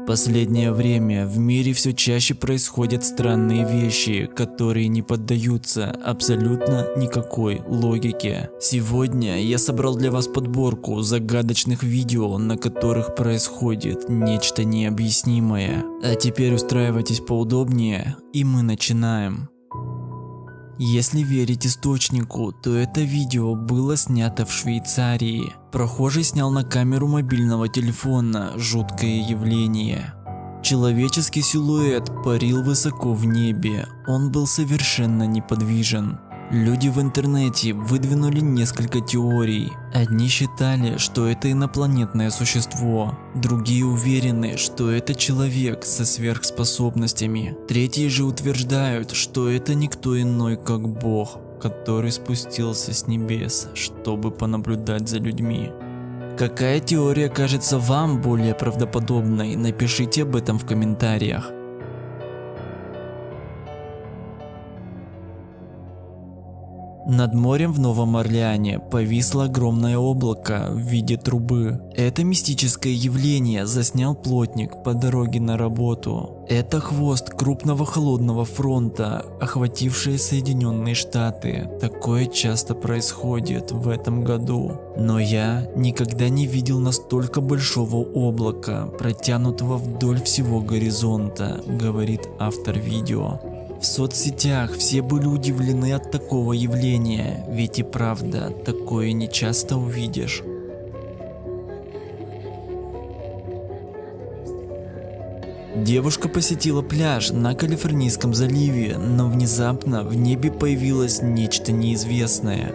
Последнее время в мире все чаще происходят странные вещи, которые не поддаются абсолютно никакой логике. Сегодня я собрал для вас подборку загадочных видео, на которых происходит нечто необъяснимое. А теперь устраивайтесь поудобнее, и мы начинаем. Если верить источнику, то это видео было снято в Швейцарии. Прохожий снял на камеру мобильного телефона жуткое явление. Человеческий силуэт парил высоко в небе, он был совершенно неподвижен. Люди в интернете выдвинули несколько теорий. Одни считали, что это инопланетное существо, другие уверены, что это человек со сверхспособностями. Третьи же утверждают, что это никто иной, как Бог, который спустился с небес, чтобы понаблюдать за людьми. Какая теория кажется вам более правдоподобной? Напишите об этом в комментариях. Над морем в Новом Орлеане повисло огромное облако в виде трубы. Это мистическое явление заснял плотник по дороге на работу. Это хвост крупного холодного фронта, охвативший Соединенные Штаты. Такое часто происходит в этом году. Но я никогда не видел настолько большого облака, протянутого вдоль всего горизонта, говорит автор видео. В соцсетях все были удивлены от такого явления, ведь и правда, такое не часто увидишь. Девушка посетила пляж на Калифорнийском заливе, но внезапно в небе появилось нечто неизвестное.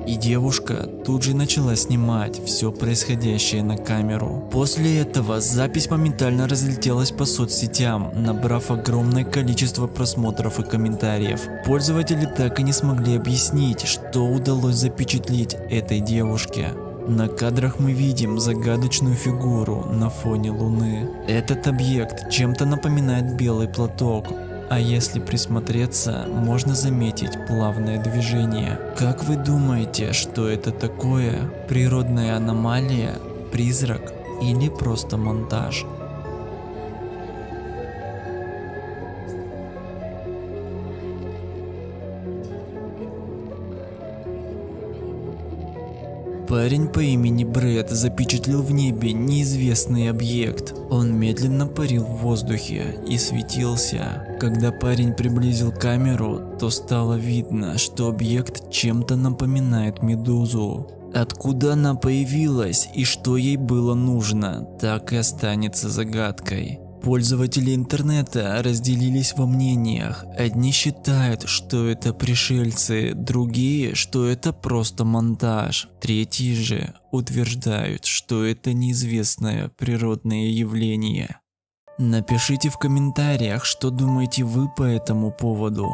И девушка тут же начала снимать все происходящее на камеру. После этого запись моментально разлетелась по соцсетям, набрав огромное количество просмотров и комментариев. Пользователи так и не смогли объяснить, что удалось запечатлеть этой девушке. На кадрах мы видим загадочную фигуру на фоне Луны. Этот объект чем-то напоминает белый платок. А если присмотреться, можно заметить плавное движение. Как вы думаете, что это такое? Природная аномалия, призрак или просто монтаж? Парень по имени Брэд запечатлел в небе неизвестный объект. Он медленно парил в воздухе и светился. Когда парень приблизил камеру, то стало видно, что объект чем-то напоминает медузу. Откуда она появилась и что ей было нужно, так и останется загадкой. Пользователи интернета разделились во мнениях. Одни считают, что это пришельцы, другие, что это просто монтаж. Третьи же утверждают, что это неизвестное природное явление. Напишите в комментариях, что думаете вы по этому поводу.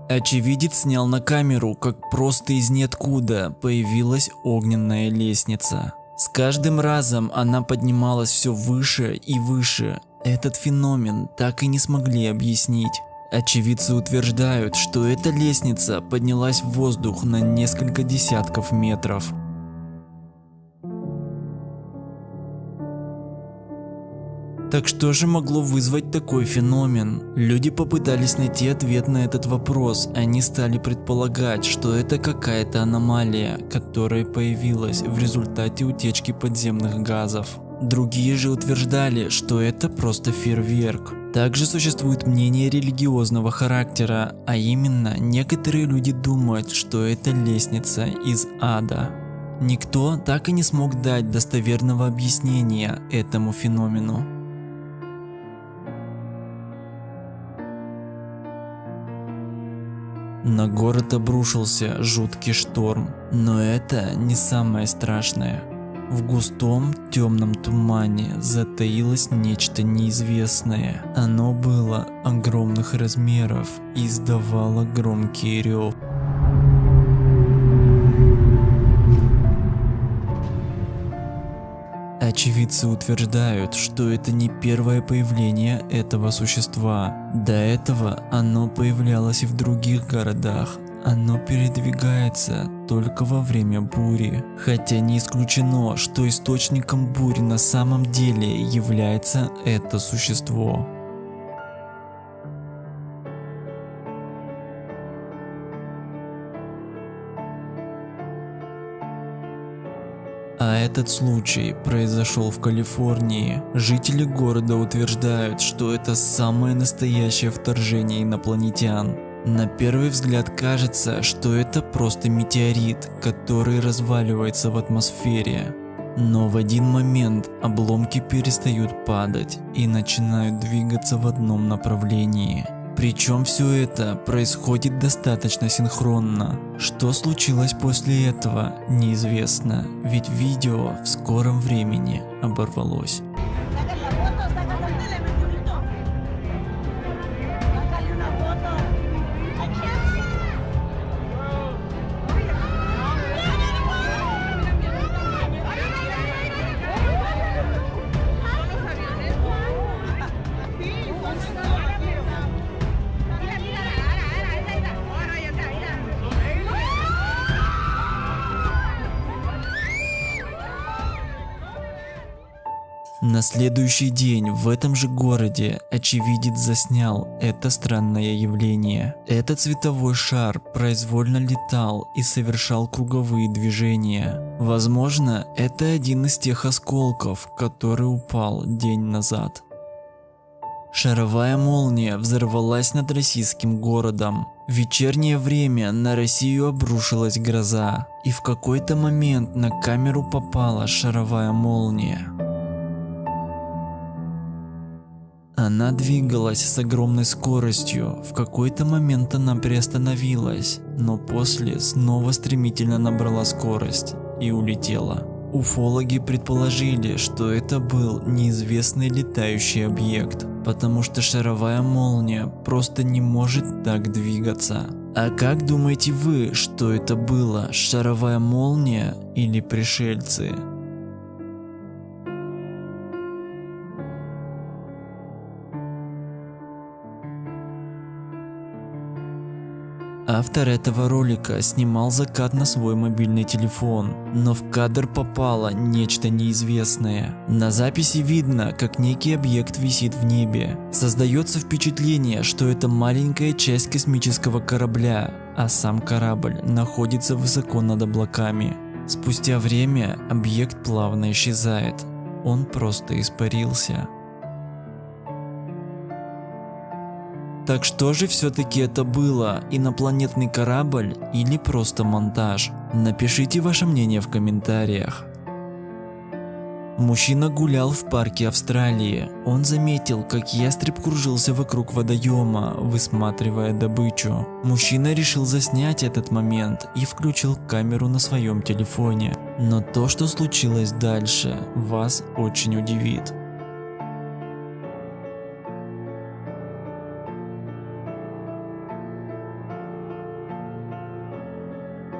Очевидец снял на камеру, как просто из ниоткуда появилась огненная лестница. С каждым разом она поднималась все выше и выше. Этот феномен так и не смогли объяснить. Очевидцы утверждают, что эта лестница поднялась в воздух на несколько десятков метров. Так что же могло вызвать такой феномен? Люди попытались найти ответ на этот вопрос. Они стали предполагать, что это какая-то аномалия, которая появилась в результате утечки подземных газов. Другие же утверждали, что это просто фейерверк. Также существует мнение религиозного характера, а именно некоторые люди думают, что это лестница из ада. Никто так и не смог дать достоверного объяснения этому феномену. На город обрушился жуткий шторм, но это не самое страшное. В густом темном тумане затаилось нечто неизвестное. Оно было огромных размеров и издавало громкий рев. Очевидцы утверждают, что это не первое появление этого существа. До этого оно появлялось и в других городах, оно передвигается только во время бури, хотя не исключено, что источником бури на самом деле является это существо. А этот случай произошел в Калифорнии. Жители города утверждают, что это самое настоящее вторжение инопланетян. На первый взгляд кажется, что это просто метеорит, который разваливается в атмосфере. Но в один момент обломки перестают падать и начинают двигаться в одном направлении. Причем все это происходит достаточно синхронно. Что случилось после этого, неизвестно, ведь видео в скором времени оборвалось. На следующий день в этом же городе очевидец заснял это странное явление. Этот световой шар произвольно летал и совершал круговые движения. Возможно, это один из тех осколков, который упал день назад. Шаровая молния взорвалась над российским городом. В вечернее время на Россию обрушилась гроза, и в какой-то момент на камеру попала шаровая молния. Она двигалась с огромной скоростью, в какой-то момент она приостановилась, но после снова стремительно набрала скорость и улетела. Уфологи предположили, что это был неизвестный летающий объект, потому что шаровая молния просто не может так двигаться. А как думаете вы, что это было, шаровая молния или пришельцы? Автор этого ролика снимал закат на свой мобильный телефон, но в кадр попало нечто неизвестное. На записи видно, как некий объект висит в небе. Создается впечатление, что это маленькая часть космического корабля, а сам корабль находится высоко над облаками. Спустя время объект плавно исчезает. Он просто испарился. Так что же все-таки это было? Инопланетный корабль или просто монтаж? Напишите ваше мнение в комментариях. Мужчина гулял в парке Австралии. Он заметил, как ястреб кружился вокруг водоема, высматривая добычу. Мужчина решил заснять этот момент и включил камеру на своем телефоне. Но то, что случилось дальше, вас очень удивит.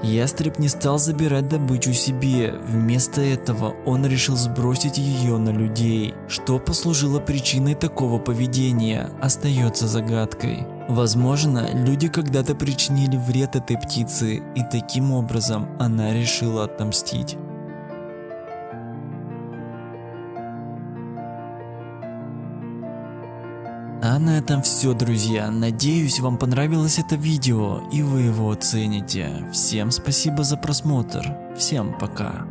Ястреб не стал забирать добычу себе, вместо этого он решил сбросить ее на людей. Что послужило причиной такого поведения, остается загадкой. Возможно, люди когда-то причинили вред этой птице, и таким образом она решила отомстить. А на этом все, друзья. Надеюсь, вам понравилось это видео и вы его оцените. Всем спасибо за просмотр. Всем пока.